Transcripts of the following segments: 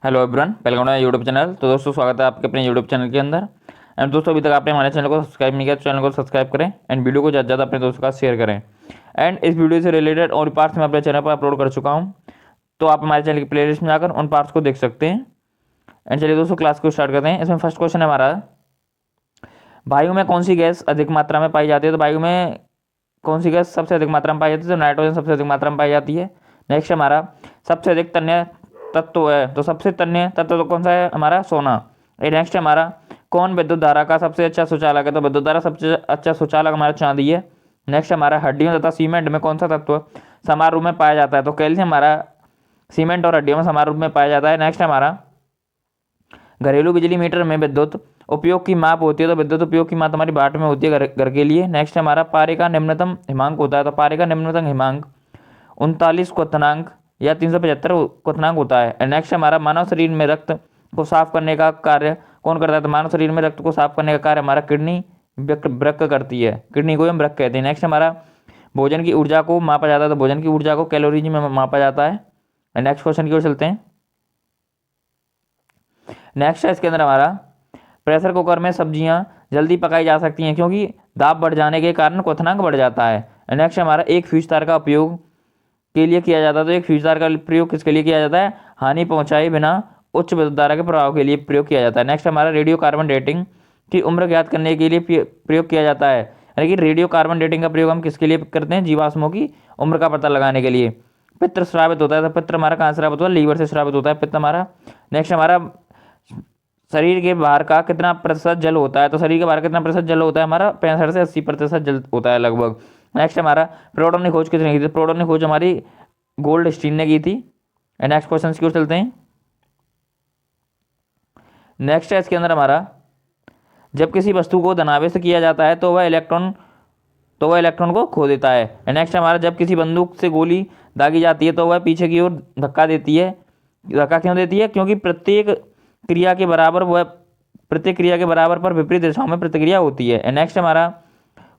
Hello everyone, welcome to YouTube channel. तो दोस्तों स्वागत है आपके अपने यूट्यूब चैनल के अंदर। एंड दोस्तों अभी तक आपने हमारे चैनल को सब्सक्राइब नहीं किया तो चैनल को सब्सक्राइब करें एंड वीडियो को ज़्यादा से ज़्यादा अपने दोस्तों के साथ शेयर करें। एंड इस वीडियो से रिलेटेड और पार्ट्स मैं अपने चैनल पर अपलोड कर चुका हूँ, तो आप हमारे चैनल की प्लेलिस्ट में जाकर उन पार्ट्स को देख सकते हैं। एंड चलिए दोस्तों क्लास को स्टार्ट करते हैं। इसमें फर्स्ट क्वेश्चन है हमारा, वायु में कौन सी गैस अधिक मात्रा में पाई जाती है। तो वायु में कौन सी गैस सबसे अधिक मात्रा में पाई जाती है। तो नाइट्रोजन सबसे अधिक मात्रा में पाई जाती है। नेक्स्ट हमारा, सबसे अधिक तन्य तत्व है। तो सबसे तन्य तत्व तो कौन सा है हमारा, सोना। नेक्स्ट हमारा, कौन विद्युत धारा का सबसे अच्छा सुचालक है। तो विद्युत धारा सबसे अच्छा सुचालक हमारा चांदी है। नेक्स्ट हमारा, हड्डियों तथा सीमेंट में कौन सा तत्व समान रूप में पाया जाता है। तो कैल्शियम हमारा सीमेंट और हड्डियों में समान रूप में पाया जाता है। नेक्स्ट हमारा, घरेलू बिजली मीटर में विद्युत उपयोग की माप होती है। तो विद्युत उपयोग की माप हमारी वाट में होती है घर के लिए। नेक्स्ट हमारा, पारे का निम्नतम हिमांक होता है। तो पारे का निम्नतम हिमांक 39 क्वथनांक या 375 क्वथनांक होता है। नेक्स्ट हमारा, मानव शरीर में रक्त को साफ करने का कार्य कौन करता है। तो मानव शरीर में रक्त को साफ करने का कार्य हमारा किडनी वृक्क करती है। किडनी को हम वृक्क कहते हैं। नेक्स्ट हमारा, भोजन की ऊर्जा को मापा जाता है। तो भोजन की ऊर्जा को कैलोरीज में मापा जाता है। नेक्स्ट क्वेश्चन की ओर चलते हैं। नेक्स्ट है इसके अंदर हमारा, प्रेशर कुकर में सब्जियां जल्दी पकाई जा सकती हैं क्योंकि दाब बढ़ जाने के कारण क्वथनांक बढ़ जाता है। नेक्स्ट हमारा, एक फ्यूज तार का उपयोग के लिए किया जाता है। तो एक फ्यूज तार का प्रयोग किसके लिए किया जाता है, हानि पहुंचाए बिना उच्च विद्युत धारा के प्रभाव के लिए प्रयोग किया जाता है। नेक्स्ट हमारा, रेडियो कार्बन डेटिंग की उम्र ज्ञात करने के लिए प्रयोग किया जाता है। यानी कि रेडियो कार्बन डेटिंग का प्रयोग हम किसके लिए करते हैं, जीवाश्मों की उम्र का पता लगाने के लिए। पित्र स्रावित होता है। तो पित्र हमारा कहाँ श्रावित होता है, लीवर से श्रावित होता है पित्त हमारा। नेक्स्ट हमारा, शरीर के बाहर का कितना प्रतिशत जल होता है। तो शरीर के बाहर कितना प्रतिशत जल होता है हमारा, 65 से 80% जल होता है लगभग। नेक्स्ट हमारा, प्रोटॉन की खोज किसने की थी। प्रोटॉन की खोज हमारी गोल्ड स्टीन ने की थी। नेक्स्ट क्वेश्चन की ओर चलते हैं। नेक्स्ट है इसके अंदर हमारा, जब किसी वस्तु को धनावेश किया जाता है तो वह इलेक्ट्रॉन को खो देता है। नेक्स्ट हमारा, जब किसी बंदूक से गोली दागी जाती है तो वह पीछे की ओर धक्का देती है। धक्का क्यों देती है, क्योंकि प्रत्येक क्रिया के बराबर पर विपरीत दिशाओं में प्रतिक्रिया होती है। नेक्स्ट हमारा,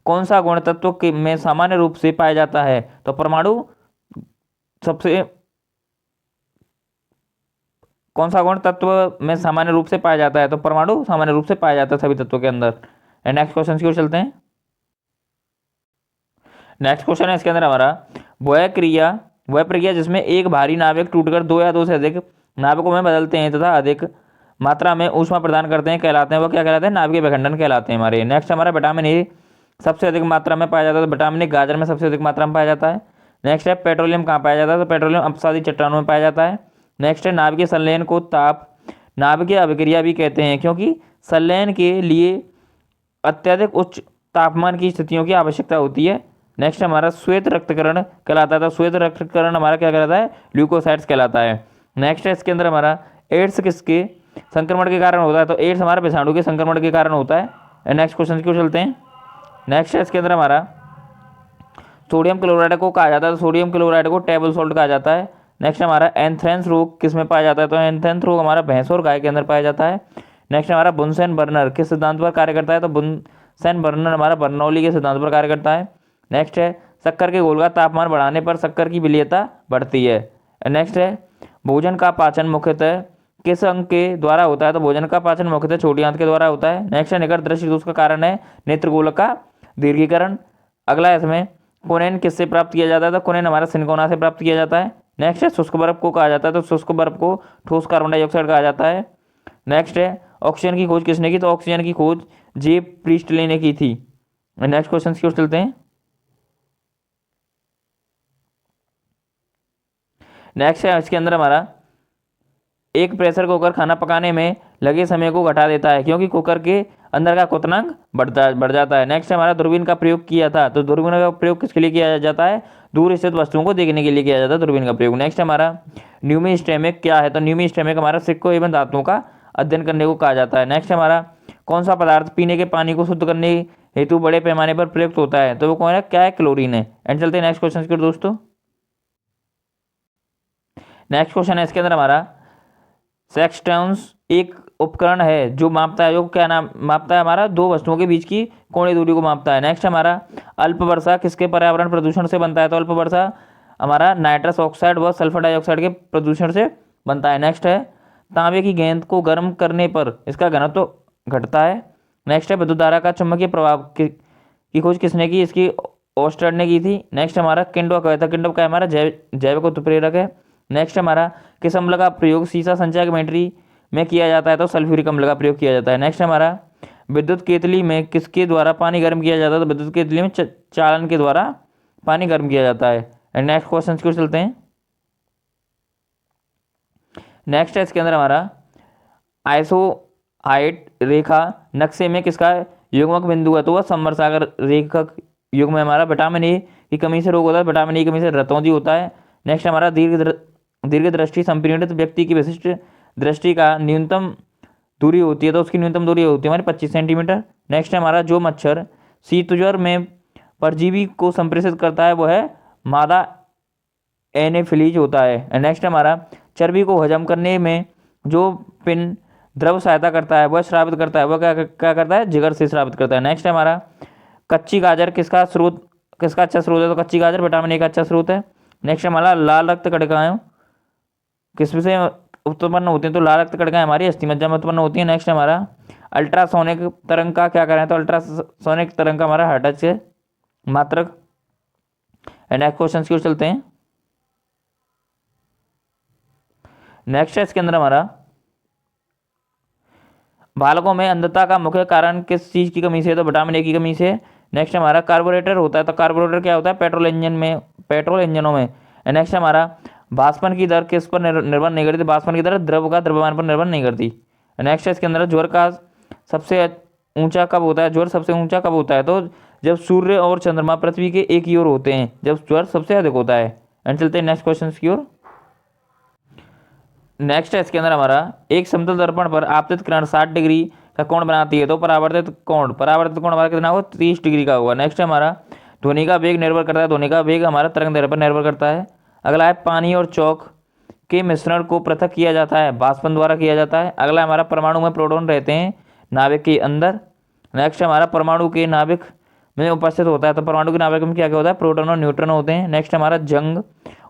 कौन सा गुण तत्व में सामान्य रूप से पाया जाता है। तो परमाणु सबसे कौन सा गुण तत्व में सामान्य रूप से पाया जाता है। तो परमाणु सामान्य रूप से पाया जाता है सभी तत्वों के अंदर। नेक्स्ट क्वेश्चन की ओर चलते हैं। नेक्स्ट क्वेश्चन है इसके अंदर हमारा, वह प्रक्रिया जिसमें एक भारी नाविक टूटकर दो या दो से अधिक नाविकों में बदलते हैं तथा अधिक मात्रा में ऊष्मा प्रदान करते हैं कहलाते हैं, वो क्या कहलाते हैं, नाभिकीय विखंडन कहलाते हैं हमारे। नेक्स्ट हमारा, विटामिन ए सबसे अधिक मात्रा में पाया जाता है। तो विटामिन ए गाजर में सबसे अधिक मात्रा में पाया जाता है। नेक्स्ट है, पेट्रोलियम कहाँ पाया जाता है। तो पेट्रोलियम अपसादी चट्टानों में पाया जाता है। नेक्स्ट है, नाभिकीय संलयन को नाभिकीय अभिक्रिया भी कहते हैं क्योंकि संलयन के लिए अत्यधिक उच्च तापमान की स्थितियों की आवश्यकता होती है। नेक्स्ट हमारा, श्वेत रक्तकरण कहलाता है। तो श्वेत रक्तकरण हमारा क्या कहलाता है, ल्यूकोसाइट्स कहलाता है। नेक्स्ट है इसके अंदर हमारा, एड्स किसके संक्रमण के कारण होता है। तो एड्स हमारा विषाणु के संक्रमण के कारण होता है। नेक्स्ट क्वेश्चन की ओर चलते हैं। नेक्स्ट है इसके अंदर हमारा, सोडियम क्लोराइड को कहा जाता है। तो सोडियम क्लोराइड को टेबल सॉल्ट कहा जाता है। नेक्स्ट हमारा, एंथ्रेंस रोग किस में पाया जाता है। तो एंथ्रेंस रोग हमारा भैंस और गाय के अंदर पाया जाता है। नेक्स्ट हमारा, बुनसेन बर्नर किस सिद्धांत पर कार्य करता है। तो बुनसेन बर्नर हमारा बर्नौली के सिद्धांत पर कार्य करता है। नेक्स्ट है, शक्कर के घोल का तापमान बढ़ाने पर शक्कर की विलेयता बढ़ती है। नेक्स्ट है, भोजन का पाचन मुख्यतः किस अंग के द्वारा होता है। तो भोजन का पाचन मुख्यतः छोटी आंत के द्वारा होता है। नेक्स्ट है, निकट दृष्टि दोष का कारण है नेत्रगोलक का दीर्घीकरण। अगला है इसमें, कोनेन किससे प्राप्त किया जाता है। तो कोनेन हमारा सिनकोना से प्राप्त किया जाता है। नेक्स्ट है, शुष्क बर्फ को कहा जाता है। तो शुष्क बर्फ को ठोस कार्बन डाइऑक्साइड कहा जाता है। नेक्स्ट है, ऑक्सीजन की खोज किसने की। तो ऑक्सीजन की खोज जे प्रीस्टले ने की थी। नेक्स्ट क्वेश्चन की ओर चलते हैं। नेक्स्ट है इसके अंदर हमारा, एक प्रेशर कुकर खाना पकाने में लगे समय को घटा देता है क्योंकि कुकर के अंदर का क्वथनांक बढ़ जाता है। नेक्स्ट हमारा, दूरबीन का प्रयोग किया था। तो दूरबीन का प्रयोग किसके लिए किया जाता है, दूर स्थित वस्तुओं को देखने के लिए किया जाता है दूरबीन का प्रयोग। नेक्स्ट हमारा, न्यूमिस्टेमिक क्या है। तो न्यूमिस्टेमिक हमारा सिक्कों एवं धातुओं का अध्ययन करने को कहा जाता है। नेक्स्ट हमारा, कौन सा पदार्थ पीने के पानी को शुद्ध करने हेतु बड़े पैमाने पर प्रयुक्त होता है। तो वो कौन है, क्या है, क्लोरीन है। एंड चलते हैं नेक्स्ट क्वेश्चन की ओर दोस्तों। नेक्स्ट क्वेश्चन है इसके अंदर हमारा, सेक्सटेंस एक उपकरण है जो मापता है, जो क्या नाम मापता है हमारा, दो वस्तुओं के बीच की कोणीय दूरी को मापता है। नेक्स्ट हमारा, अल्प वर्षा किसके पर्यावरण प्रदूषण से बनता है। तो अल्प वर्षा हमारा नाइट्रस ऑक्साइड व सल्फर डाइऑक्साइड के प्रदूषण से बनता है। नेक्स्ट है, तांबे की गेंद को गर्म करने पर इसका घनत्व घटता है। नेक्स्ट है विद्युत धारा का चुंबकीय प्रभाव की खोज किसने की, इसकी ओस्टर्ड ने की थी। नेक्स्ट हमारा किंडो का था, किंडो का हमारा जैविक उत्प्रेरक है। नेक्स्ट हमारा किस अम्ल का प्रयोग सीसा संचय केमिस्ट्री में किया जाता है, तो सल्फ्यूरिक अम्ल का प्रयोग किया जाता है। नेक्स्ट हमारा विद्युत केतली में किसके द्वारा पानी गर्म किया जाता है, तो विद्युत केतली में चालन के द्वारा पानी गर्म किया जाता है। एंड नेक्स्ट क्वेश्चन की ओर चलते हैं। नेक्स्ट है इसके अंदर हमारा आइसोहाइट रेखा नक्शे में किसका युग्मक बिंदु है, तो वह समरसागर रेखक युग्म में हमारा विटामिन ए की कमी से रोग होता है, विटामिन ए की कमी से रतौंधी होता है। नेक्स्ट हमारा दीर्घ दृष्टि संपीड़ित व्यक्ति की विशिष्ट दृष्टि का न्यूनतम दूरी होती है, तो उसकी न्यूनतम दूरी होती है हमारी 25 सेंटीमीटर। नेक्स्ट हमारा जो मच्छर शीत ज्वर में परजीवी को संप्रेषित करता है वो है मादा एनेफिलीज होता है। नेक्स्ट हमारा चर्बी को हजम करने में जो पिन द्रव सहायता करता है वह श्रावित करता है, वह क्या करता है, जिगर से श्रावित करता है। नेक्स्ट हमारा कच्ची गाजर किसका अच्छा स्रोत है, तो कच्ची गाजर विटामिन ए का अच्छा स्रोत है। नेक्स्ट हमारा लाल रक्त कणिकाएं किसमें से उत्पन्न होती हैं, तो लाल रक्त कणिकाएं हमारी अस्थिमज्जा में उत्पन्न होती है। नेक्स्ट हमारा अल्ट्रासोनिक तरंग का क्या करें, तो अल्ट्रासोनिक तरंग का हमारा हार्ट टच है मात्रक। नेक्स्ट क्वेश्चन की ओर चलते हैं। नेक्स्ट है इसके अंदर हमारा बालकों में अंधता का मुख्य कारण किस चीज की कमी से है, तो विटामिन ए की कमी से। नेक्स्ट हमारा कार्बोरेटर होता है, तो कार्बोरेटर क्या होता है, पेट्रोल इंजनों में। नेक्स्ट हमारा वाष्पन की दर किस पर निर्भर नहीं करती, वाष्पन की दर द्रव का द्रव्यमान पर निर्भर नहीं करती। नेक्स्ट है इसके अंदर ज्वर का सबसे ऊंचा कब होता है, ज्वर सबसे ऊंचा कब होता है, तो जब सूर्य और चंद्रमा पृथ्वी के एक ही ओर होते हैं, जब ज्वर सबसे अधिक होता है। एंड चलते हैं नेक्स्ट क्वेश्चन की ओर। नेक्स्ट है इसके अंदर हमारा एक समतल दर्पण पर आपतित किरण 60 डिग्री का कोण बनाती है, तो परावर्तित कोण हमारा कितना होगा, 30 डिग्री का होगा। नेक्स्ट है हमारा ध्वनि का वेग निर्भर करता है, ध्वनि का वेग हमारा तरंग दैर्ध्य पर निर्भर करता है। अगला है पानी और चौक के मिश्रण को पृथक किया जाता है, वाष्पन द्वारा किया जाता है। अगला हमारा परमाणु में प्रोटॉन रहते हैं नाभिक के अंदर। नेक्स्ट हमारा परमाणु के नाभिक में उपस्थित होता है, तो परमाणु के नाभिक में क्या क्या होता है, प्रोटॉन और न्यूट्रॉन होते हैं। नेक्स्ट हमारा जंग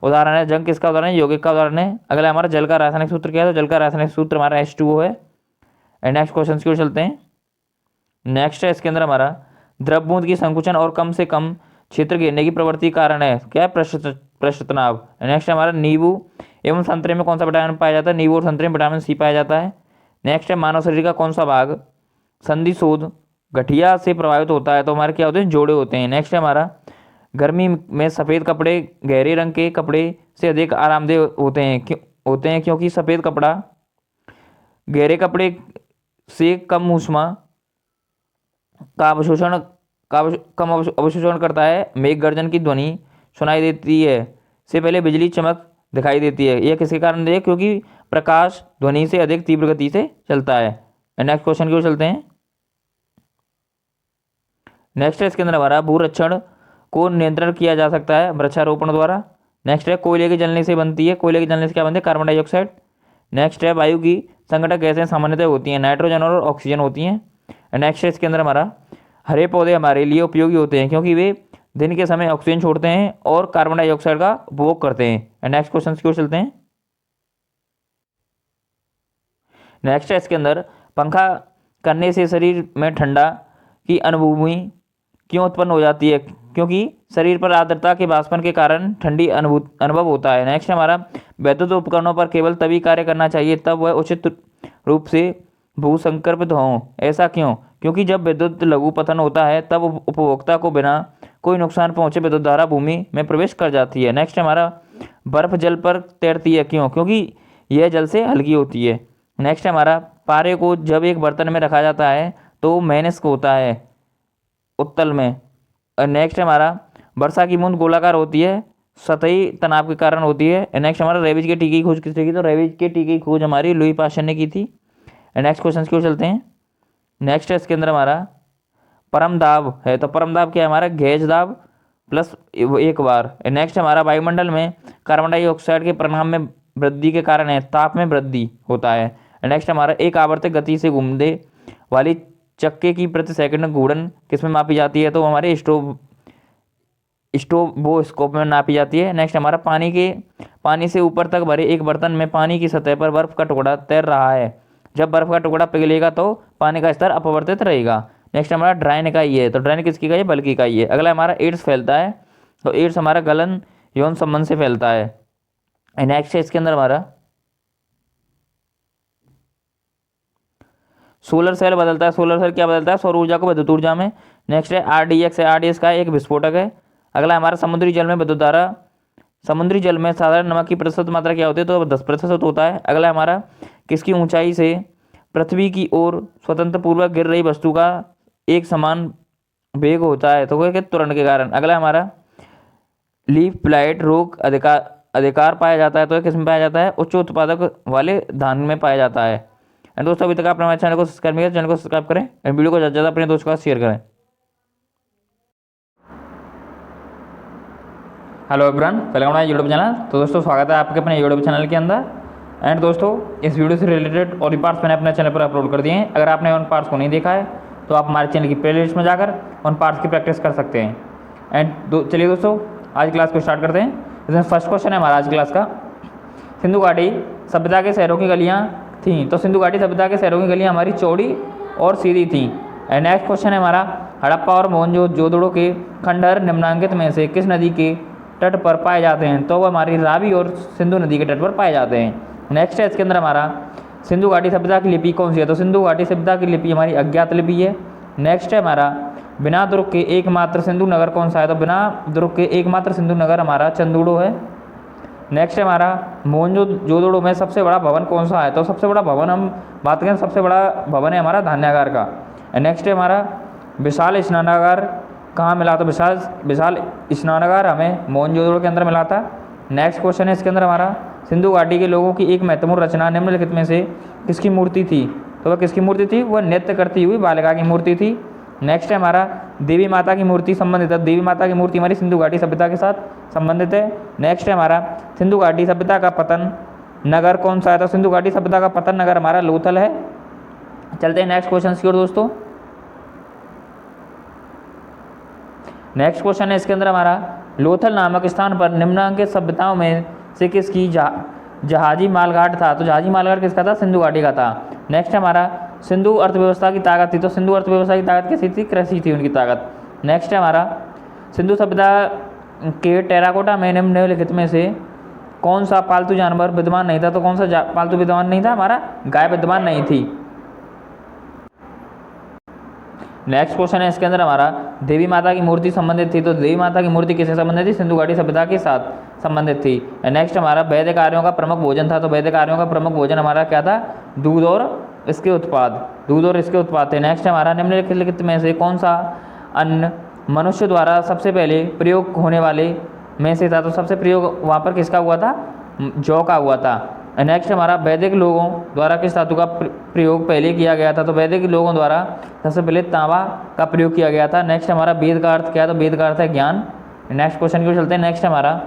उदाहरण है, जंग किसका उदाहरण है, यौगिक का उदाहरण है। अगला हमारा जल का रासायनिक सूत्र क्या है, तो जल का रासायनिक सूत्र हमारा H2O है। एंड नेक्स्ट क्वेश्चन की ओर चलते हैं। नेक्स्ट है इसके अंदर हमारा द्रव बूंद की संकुचन और कम से कम क्षेत्र घेरने की प्रवृत्ति कारण है, क्या है, पृष्ठ तनाव। नेक्स्ट हमारा नींबू एवं संतरे में कौन सा विटामिन पाया जाता है, नींबू और संतरे में विटामिन सी पाया जाता है। नेक्स्ट है मानव शरीर का कौन सा भाग संधि शोध गठिया से प्रभावित होता है, तो हमारे क्या होते हैं, जोड़े होते हैं। नेक्स्ट है हमारा गर्मी में सफ़ेद कपड़े गहरे रंग के कपड़े से अधिक आरामदेह होते हैं क्योंकि सफ़ेद कपड़ा गहरे कपड़े से कम ऊष्मा का कम अवशोषण करता है। मेघ गर्जन की ध्वनि सुनाई देती है से पहले बिजली चमक दिखाई देती है, यह किसके कारण है, क्योंकि प्रकाश ध्वनि से अधिक तीव्र गति से चलता है। नेक्स्ट क्वेश्चन की ओर चलते हैं। नेक्स्ट है इसके अंदर हमारा भूरक्षण को नियंत्रण किया जा सकता है वृक्षारोपण द्वारा। नेक्स्ट है कोयले के जलने से बनती है, कोयले के जलने से क्या बनती है, कार्बन डाइऑक्साइड। नेक्स्ट है वायु की संघटक गैसें सामान्यतः होती हैं, नाइट्रोजन और ऑक्सीजन होती हैं। नेक्स्ट है इसके अंदर हमारा हरे पौधे हमारे लिए उपयोगी होते हैं क्योंकि वे दिन के समय ऑक्सीजन छोड़ते हैं और कार्बन डाइऑक्साइड का उपभोग करते हैं। नेक्स्ट क्वेश्चन की ओर चलते हैं। नेक्स्ट है इसके अंदर पंखा करने से शरीर में ठंडा की अनुभूति क्यों उत्पन्न हो जाती है, क्योंकि शरीर पर आर्द्रता के वाष्पन के कारण ठंडी अनुभव होता है। नेक्स्ट हमारा वैद्युत उपकरणों पर केवल तभी कार्य करना चाहिए तब वह उचित रूप से भूसंकर्पित हों, ऐसा क्यों, क्योंकि जब विद्युत लघु पतन होता है तब उपभोक्ता को बिना कोई नुकसान पहुंचे विद्युत धारा भूमि में प्रवेश कर जाती है। नेक्स्ट हमारा बर्फ जल पर तैरती है, क्यों, क्योंकि यह जल से हल्की होती है। नेक्स्ट हमारा पारे को जब एक बर्तन में रखा जाता है तो मेनिस्क होता है उत्तल में। और नेक्स्ट हमारा वर्षा की बूंद गोलाकार होती है, सतही तनाव के कारण होती है। नेक्स्ट हमारा रेबीज के टीके की खोज किसने की, तो रेबीज के टीके की खोज हमारी लुई पास्चर ने की थी। नेक्स्ट क्वेश्चन की ओर चलते हैं। नेक्स्ट है इसके अंदर हमारा परम दाब है, तो परम दाब क्या है हमारा, गैज दाब प्लस एक बार। नेक्स्ट हमारा वायुमंडल में कार्बन डाइऑक्साइड के परिणाम में वृद्धि के कारण है ताप में वृद्धि होता है। नेक्स्ट हमारा एक आवर्तक गति से घूमने वाली चक्के की प्रति सेकंड घूर्णन किसमें मापी जाती है, तो हमारे स्ट्रोबोस्कोप में नापी जाती है। नेक्स्ट हमारा पानी से ऊपर तक भरे एक बर्तन में पानी की सतह पर बर्फ का टुकड़ा तैर रहा है। जब बर्फ का टुकड़ा पिघलेगा तो पानी का स्तर अपवर्तित रहेगा। नेक्स्ट हमारा ड्राइन इकाई है, तो ड्राइन किसकी इकाई है? बल की इकाई है। अगला हमारा एड्स फैलता है, तो एड्स हमारा गलन यौन संबंध से फैलता है। नेक्स्ट है इसके अंदर हमारा सोलर सेल बदलता है। सोलर सेल क्या बदलता है? सौर ऊर्जा को विद्युत ऊर्जा में। नेक्स्ट है आरडीएक्स है, आरडीएक्स का एक विस्फोटक है। अगला हमारा समुद्री जल में विद्युत धारा। समुद्री जल में साधारण नमक की प्रतिशत मात्रा क्या होती है? तो 10% होता है। अगला हमारा किसकी ऊंचाई से पृथ्वी की ओर स्वतंत्र पूर्वक गिर रही वस्तु का एक समान वेग होता है? तो क्या? त्वरण के कारण। अगला हमारा लीफ ब्लाइट रोग अधिकार पाया जाता है, तो किस में पाया जाता है? उच्च उत्पादक वाले धान में पाया जाता है। एंड दोस्तों अभी तक आपने हमारे चैनल को सब्सक्राइब करें एंड वीडियो को ज़्यादा ज़्यादा अपने दोस्तों के साथ शेयर करें। Hello everyone, welcome to YouTube channel. तो दोस्तों स्वागत है आपके अपने यूट्यूब चैनल के अंदर। एंड दोस्तों इस वीडियो से रिलेटेड और भी पार्ट्स मैंने अपने चैनल पर अपलोड कर दिए हैं। अगर आपने उन पार्ट्स को नहीं देखा है तो आप हमारे चैनल की प्लेलिस्ट में जाकर उन पार्ट्स की प्रैक्टिस कर सकते हैं। एंड चलिए दोस्तों आज क्लास को स्टार्ट करते हैं। इसमें फर्स्ट क्वेश्चन है हमारा आज क्लास का, सिंधु घाटी सभ्यता के शहरों की गलियाँ थीं। तो सिंधु घाटी सभ्यता के शहरों की गलियाँ हमारी चौड़ी और सीधी थीं। एंड नेक्स्ट क्वेश्चन है हमारा, हड़प्पा और मोहनजोदड़ो के खंडहर निम्नलिखित में से किस नदी के तट पर पाए जाते हैं? तो वो हमारी रावी और सिंधु नदी के तट पर पाए जाते हैं। नेक्स्ट है इसके अंदर हमारा, सिंधु घाटी सभ्यता की लिपि कौन सी है? तो सिंधु घाटी सभ्यता की लिपि हमारी अज्ञात लिपि है। नेक्स्ट है हमारा, बिना दुर्ग के एकमात्र सिंधु नगर कौन सा है? तो बिना दुर्ग के एकमात्र सिंधु नगर हमारा चंदूड़ो है। नेक्स्ट है हमारा, मोहनजोदड़ो में सबसे बड़ा भवन कौन सा है? तो सबसे बड़ा भवन हम बात करें, सबसे बड़ा भवन है हमारा धान्यागार का। नेक्स्ट है हमारा, विशाल स्नानागार कहाँ मिला? तो विशाल स्नानागार हमें मोहनजोदड़ो के अंदर मिला था। नेक्स्ट क्वेश्चन है इसके अंदर हमारा, सिंधु घाटी के लोगों की एक महत्वपूर्ण रचना निम्नलिखित में से किसकी मूर्ति थी? तो वह किसकी मूर्ति थी? वह नृत्य करती हुई बालिका की मूर्ति थी। नेक्स्ट है हमारा, देवी माता की मूर्ति संबंधित है। देवी माता की मूर्ति हमारी सिंधु घाटी सभ्यता के साथ संबंधित है। नेक्स्ट है हमारा, सिंधु घाटी सभ्यता का पतन नगर कौन सा है? तो सिंधु घाटी सभ्यता का पतन नगर हमारा लोथल है। चलते हैं नेक्स्ट क्वेश्चन की ओर दोस्तों। नेक्स्ट क्वेश्चन है इसके अंदर हमारा, लोथल नामक स्थान पर निम्नलिखित सभ्यताओं में से किसकी जहाजी मालघाट था? तो जहाजी मालघाट किसका था? सिंधु घाटी का था। नेक्स्ट हमारा, सिंधु अर्थव्यवस्था की ताकत थी। तो सिंधु अर्थव्यवस्था की ताकत कैसी थी? कृषि थी उनकी ताकत। नेक्स्ट है हमारा, सिंधु सभ्यता के टेराकोटा में निम्नलिखित में से कौन सा पालतू जानवर विद्यमान नहीं था? तो कौन सा पालतू विद्यमान नहीं था? हमारा गाय विद्यमान नहीं थी। नेक्स्ट क्वेश्चन है इसके अंदर हमारा, देवी माता की मूर्ति संबंधित थी। तो देवी माता की मूर्ति किससे संबंधित थी? सिंधु घाटी सभ्यता के साथ संबंधित थी। नेक्स्ट हमारा, वैदिक आर्यों का प्रमुख भोजन था। तो वैदिक आर्यों का प्रमुख भोजन हमारा क्या था? दूध और इसके उत्पाद थे। नेक्स्ट हमारा, निम्नलिखित में से कौन सा अन्न मनुष्य द्वारा सबसे पहले प्रयोग होने वाले में से था? तो सबसे प्रयोग वहाँ पर किसका हुआ था? जौ का हुआ था। नेक्स्ट हमारा, वैदिक लोगों द्वारा किस धातु का प्रयोग पहले किया गया था? तो वैदिक लोगों द्वारा सबसे पहले तांबा का प्रयोग किया गया था। नेक्स्ट हमारा, वेद का अर्थ क्या है? तो वेद का अर्थ है ज्ञान। नेक्स्ट क्वेश्चन की ओर चलते हैं। नेक्स्ट हमारा,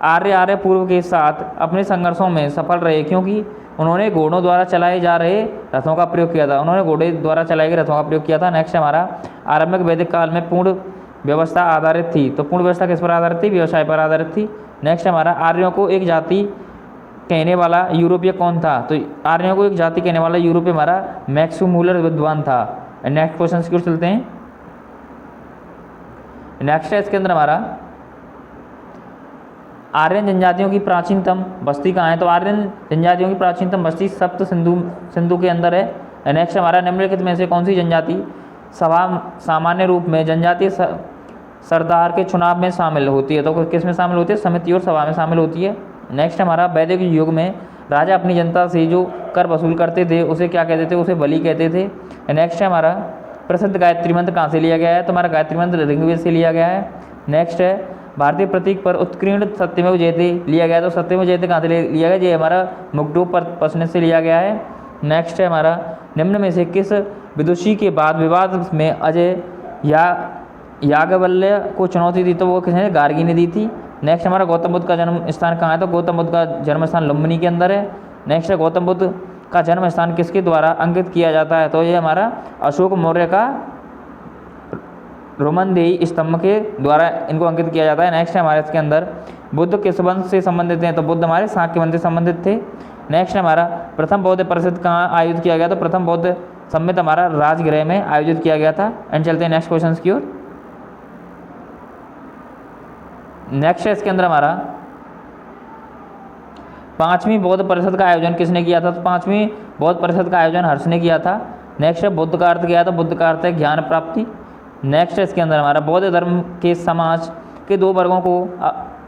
आर्य पूर्व के साथ अपने संघर्षों में सफल रहे क्योंकि उन्होंने घोड़ों द्वारा चलाए जा रहे रथों का प्रयोग किया था। उन्होंने घोड़े द्वारा चलाए गए रथों का प्रयोग किया था। नेक्स्ट हमारा, आरंभिक वैदिक काल में पूर्ण व्यवस्था आधारित थी। तो पूर्ण व्यवस्था किस पर आधारित थी? व्यवसाय पर आधारित थी। नेक्स्ट हमारा, आर्यों को एक जाति कहने वाला यूरोपीय कौन था? तो आर्यों को एक जाति कहने वाला यूरोपीय हमारा मैक्समूलर विद्वान था। नेक्स्ट क्वेश्चन की ओर चलते हैं। नेक्स्ट है इसके अंदर हमारा, आर्यन जनजातियों की प्राचीनतम बस्ती कहाँ है? तो आर्यन जनजातियों की प्राचीनतम बस्ती सप्त सिंधु के अंदर है। नेक्स्ट हमारा, निम्नलिखित में से कौन सी जनजाति सामान्य रूप में जनजातीय सरदार के चुनाव में शामिल होती है? तो किस में शामिल होती है? समिति और सभा में शामिल होती है। नेक्स्ट हमारा, वैदिक युग में राजा अपनी जनता से जो कर वसूल करते थे उसे क्या कहते थे? उसे बलि कहते थे। नेक्स्ट है हमारा, प्रसिद्ध गायत्री मंत्र कहाँ से लिया गया है? तो हमारा गायत्री मंत्र ऋग्वेद से लिया गया है। नेक्स्ट है, भारतीय प्रतीक पर उत्कीर्ण सत्यमेव जयते लिया गया। तो सत्यमेव जयते कहाँ से लिया गया? ये हमारा मुग्धों पर प्रश्न से लिया गया है। नेक्स्ट है हमारा, निम्न में से किस विदुषी के बाद विवाद में अजय याज्ञवल्क्य को चुनौती दी? तो वो किसने? गार्गी ने दी थी। नेक्स्ट हमारा, गौतम बुद्ध का जन्म स्थान कहाँ है? तो गौतम बुद्ध का जन्म स्थान लुम्बिनी के अंदर है। नेक्स्ट है, गौतम बुद्ध का जन्म स्थान किसके द्वारा अंकित किया जाता है? तो ये हमारा अशोक मौर्य का रोमनदेही स्तंभ के द्वारा इनको अंकित किया जाता है। नेक्स्ट है हमारे इसके अंदर बुद्ध किस वंश से संबंधित हैं, तो बुद्ध हमारे शाक्य वंश से संबंधित थे। नेक्स्ट है हमारा प्रथम बौद्ध परिषद कहाँ आयोजित किया गया, तो प्रथम बौद्ध सम्मेत हमारा राजगृह में आयोजित किया गया था। एंड चलते हैं नेक्स्ट क्वेश्चन की ओर। नेक्स्ट है इसके अंदर हमारा पांचवी बौद्ध परिषद का आयोजन किसने किया था, तो पांचवी बौद्ध परिषद का आयोजन हर्ष ने किया था। नेक्स्ट है बुद्ध का अर्थ क्या है, तो बुद्ध का अर्थ है ज्ञान प्राप्ति। नेक्स्ट है इसके अंदर हमारा बौद्ध धर्म के समाज के दो वर्गों को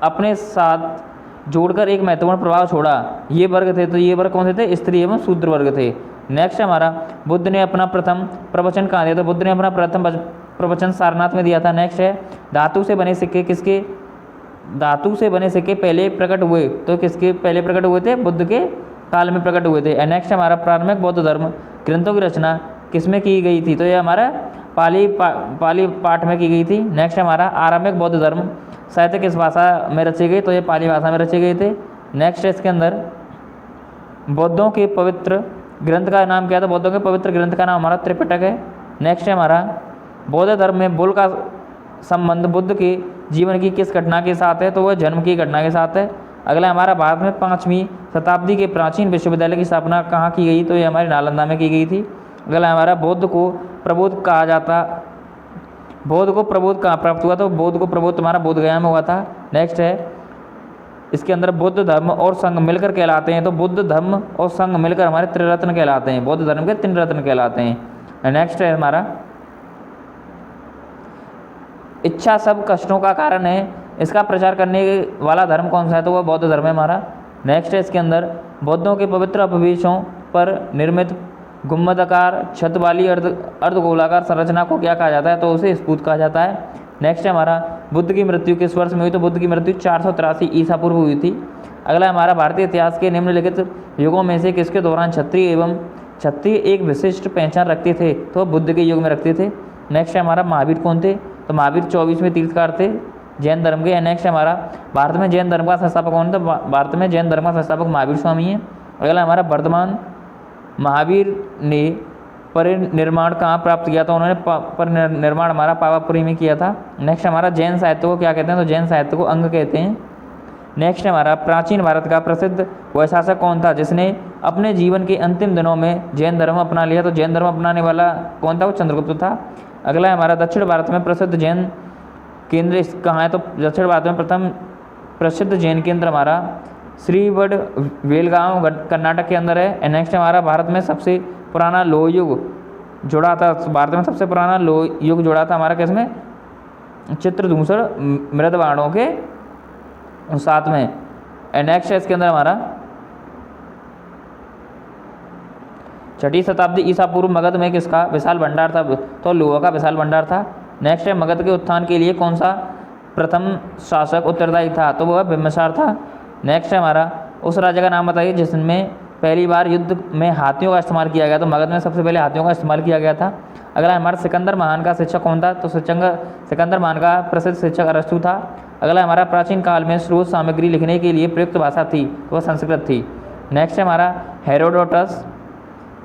अपने साथ जोड़कर एक महत्वपूर्ण प्रभाव छोड़ा। ये वर्ग थे, तो ये वर्ग कौन से थे, स्त्री एवं शूद्र वर्ग थे। नेक्स्ट हमारा बुद्ध ने अपना प्रथम प्रवचन कहाँ दिया, तो बुद्ध ने अपना प्रथम प्रवचन सारनाथ में दिया था। नेक्स्ट है धातु से बने सिक्के किसके, धातु से बने सिक्के पहले प्रकट हुए, तो किसके पहले प्रकट हुए थे, बुद्ध के काल में प्रकट हुए थे। नेक्स्ट हमारा प्रारंभिक बौद्ध धर्म ग्रंथों की रचना किसमें की गई थी, तो ये हमारा पाली पाठ में की गई थी। नेक्स्ट हमारा आरंभिक बौद्ध धर्म साहित्य किस भाषा में रचे गए, तो ये पाली भाषा में रचे गए थे। नेक्स्ट है इसके अंदर बौद्धों के पवित्र ग्रंथ का नाम क्या था, बौद्धों के पवित्र ग्रंथ का नाम हमारा त्रिपिटक है। नेक्स्ट है हमारा बौद्ध धर्म में बुल का संबंध बुद्ध के जीवन की किस घटना के साथ है, तो वह जन्म की घटना के साथ है। अगला हमारा भारत में 5वीं शताब्दी के प्राचीन विश्वविद्यालय की स्थापना कहाँ की गई, तो ये हमारी नालंदा में की गई थी। अगला हमारा बौद्ध को प्रबोध कहा जाता, बौद्ध को प्रबोध कहाँ प्राप्त हुआ, तो बौद्ध को प्रबोध तुम्हारा बोध गया में हुआ था। नेक्स्ट है इसके अंदर बुद्ध धर्म और संघ मिलकर कहलाते हैं, तो बुद्ध धर्म और संघ मिलकर हमारे त्रिरत्न कहलाते हैं, बौद्ध धर्म के 3 रत्न कहलाते हैं। नेक्स्ट है हमारा इच्छा सब कष्टों का कारण है, इसका प्रचार करने वाला धर्म कौन सा है, तो वह बौद्ध धर्म है हमारा। नेक्स्ट है इसके अंदर बौद्धों के पवित्र उपवेशों पर निर्मित गुम्बदाकार छत वाली अर्धगोलाकार संरचना को क्या कहा जाता है, तो उसे स्फूत कहा जाता है। नेक्स्ट है हमारा बुद्ध की मृत्यु किस वर्ष में हुई, तो बुद्ध की मृत्यु 483 ईसा पूर्व हुई थी। अगला हमारा भारतीय इतिहास के निम्नलिखित युगों में से किसके दौरान क्षत्रिय एक विशिष्ट पहचान रखते थे, तो बुद्ध के युग में रखते थे। नेक्स्ट है हमारा महावीर कौन थे, तो महावीर 24वें तीर्थकार थे जैन धर्म के। नेक्स्ट है हमारा भारत में जैन धर्म का संस्थापक कौन था, भारत में जैन धर्म का संस्थापक महावीर स्वामी है। अगला हमारा वर्धमान महावीर ने परिनिर्माण कहाँ प्राप्त किया, तो उन्होंने परिनिर्माण हमारा पावापुरी में किया था। नेक्स्ट हमारा जैन साहित्य को क्या कहते हैं, तो जैन साहित्य को अंग कहते हैं। नेक्स्ट हमारा प्राचीन भारत का प्रसिद्ध वह शासक कौन था जिसने अपने जीवन के अंतिम दिनों में जैन धर्म अपना लिया, तो जैन धर्म अपनाने वाला कौन था, वो चंद्रगुप्त था। अगला हमारा दक्षिण भारत में प्रसिद्ध जैन केंद्र कहाँ है, तो दक्षिण भारत में प्रथम प्रसिद्ध जैन केंद्र हमारा श्रीवड वेलगांव कर्नाटक के अंदर है। नेक्स्ट हमारा भारत में सबसे पुराना लोह युग जुड़ा था, भारत में सबसे पुराना लोह युग जुड़ा था हमारा किसमें, चित्रदूषण मृदवाणों के साथ में। नेक्स्ट है इसके अंदर हमारा 6वीं शताब्दी ईसा पूर्व मगध में किसका विशाल भंडार था, तो लोहा का विशाल भंडार था। नेक्स्ट है मगध के उत्थान के लिए कौन सा प्रथम शासक उत्तरदायी था, तो वह बिम्बिसार था। नेक्स्ट है हमारा उस राजा का नाम बताइए जिसमें पहली बार युद्ध में हाथियों का इस्तेमाल किया गया, तो मगध में सबसे पहले हाथियों का इस्तेमाल किया गया था। अगला हमारा सिकंदर महान का शिक्षक कौन था, तो सिकंदर महान का प्रसिद्ध शिक्षक अरस्तु था। अगला हमारा प्राचीन काल में स्रोत सामग्री लिखने के लिए प्रयुक्त भाषा थी, तो वह संस्कृत थी। नेक्स्ट है हमारा हेरोडोटस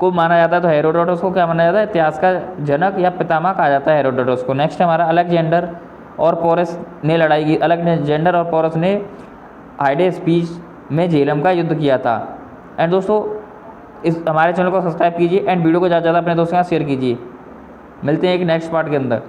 को माना जाता है, तो हेरोडोटस को क्या माना जाता है, इतिहास का जनक या पितामह कहा जाता है हेरोडोटस को। नेक्स्ट हमारा अलेक्जेंडर और पोरस ने लड़ाई की, अलेक्जेंडर और पोरस ने हाइडेस्पीच में झेलम का युद्ध किया था। एंड दोस्तों इस हमारे चैनल को सब्सक्राइब कीजिए एंड वीडियो को ज़्यादा से ज़्यादा अपने दोस्तों के साथ शेयर कीजिए। मिलते हैं एक नेक्स्ट पार्ट के अंदर।